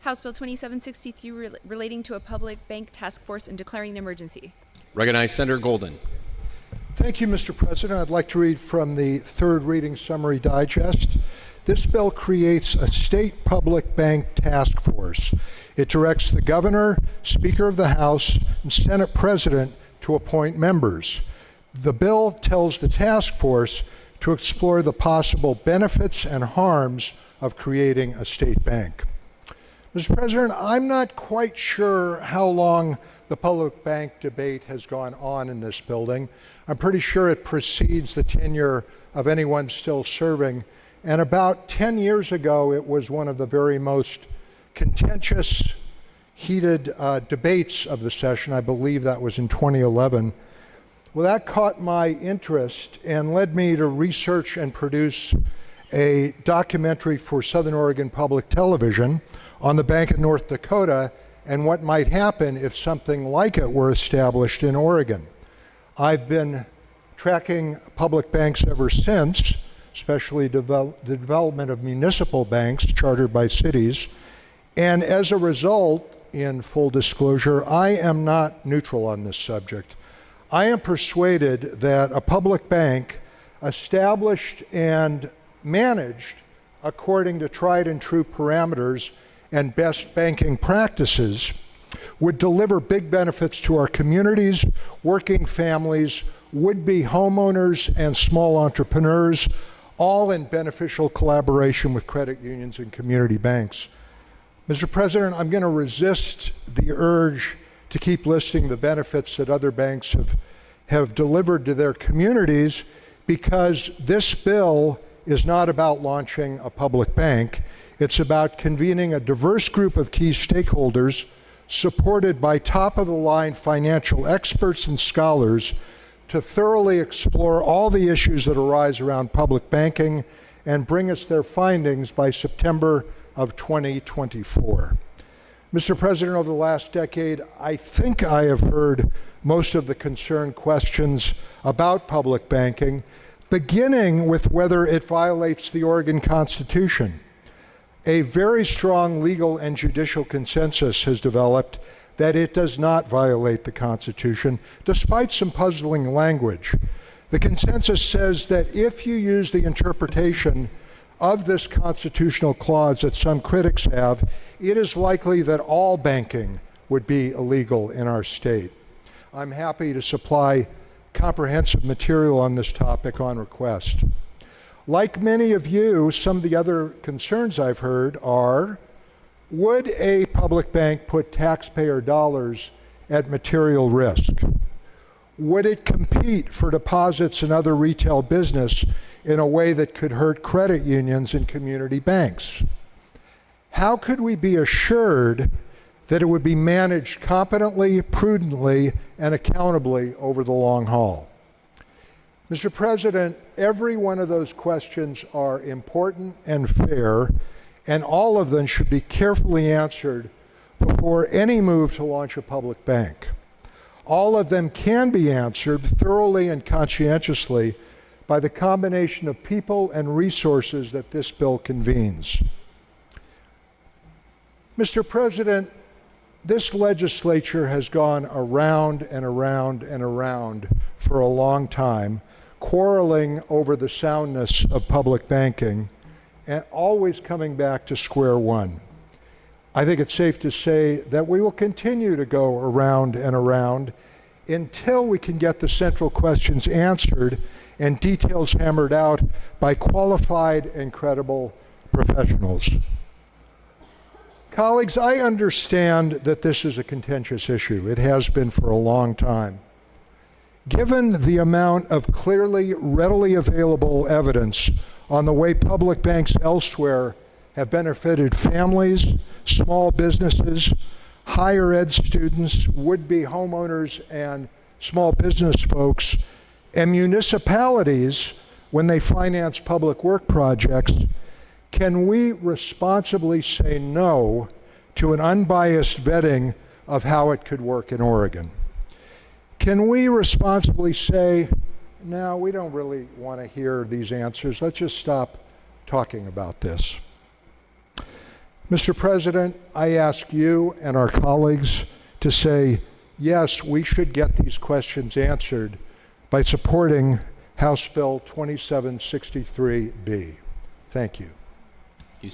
House Bill 2763 relating to a public bank task force and declaring an emergency. Recognize Senator Golden. Thank you, Mr. President. I'd like to read from the third reading summary digest. This bill creates a state public bank task force. It directs the governor, Speaker of the House, and Senate President to appoint members. The bill tells the task force to explore the possible benefits and harms of creating a state bank. Mr. President, I'm not quite sure how long the public bank debate has gone on in this building. I'm pretty sure it precedes the tenure of anyone still serving. And about 10 years ago, it was one of the very most contentious, heated debates of the session. I believe that was in 2011. Well, that caught my interest and led me to research and produce a documentary for Southern Oregon Public Television on the Bank of North Dakota and what might happen if something like it were established in Oregon. I've been tracking public banks ever since, especially the development of municipal banks chartered by cities. And as a result, in full disclosure, I am not neutral on this subject. I am persuaded that a public bank established and managed according to tried and true parameters and best banking practices would deliver big benefits to our communities, working families, would-be homeowners, and small entrepreneurs, all in beneficial collaboration with credit unions and community banks. Mr. President, I'm going to resist the urge to keep listing the benefits that other banks have delivered to their communities, because this bill is not about launching a public bank. It's about convening a diverse group of key stakeholders supported by top-of-the-line financial experts and scholars to thoroughly explore all the issues that arise around public banking and bring us their findings by September of 2024. Mr. President, over the last decade, I think I have heard most of the concerned questions about public banking, beginning with whether it violates the Oregon Constitution. A very strong legal and judicial consensus has developed that it does not violate the Constitution, despite some puzzling language. The consensus says that if you use the interpretation of this constitutional clause that some critics have, it is likely that all banking would be illegal in our state. I'm happy to supply comprehensive material on this topic on request. Like many of you, some of the other concerns I've heard are, would a public bank put taxpayer dollars at material risk? Would it compete for deposits and other retail business in a way that could hurt credit unions and community banks? How could we be assured that it would be managed competently, prudently, and accountably over the long haul? Mr. President, every one of those questions are important and fair, and all of them should be carefully answered before any move to launch a public bank. All of them can be answered thoroughly and conscientiously by the combination of people and resources that this bill convenes. Mr. President, this legislature has gone around and around and around for a long time, quarreling over the soundness of public banking and always coming back to square one. I think it's safe to say that we will continue to go around and around until we can get the central questions answered and details hammered out by qualified and credible professionals. Colleagues, I understand that this is a contentious issue. It has been for a long time. Given the amount of clearly, readily available evidence on the way public banks elsewhere have benefited families, small businesses, higher ed students, would-be homeowners, and small business folks, and municipalities when they finance public work projects, can we responsibly say no to an unbiased vetting of how it could work in Oregon? Can we responsibly say, no, we don't really want to hear these answers. Let's just stop talking about this. Mr. President, I ask you and our colleagues to say, yes, we should get these questions answered by supporting House Bill 2763B. Thank you.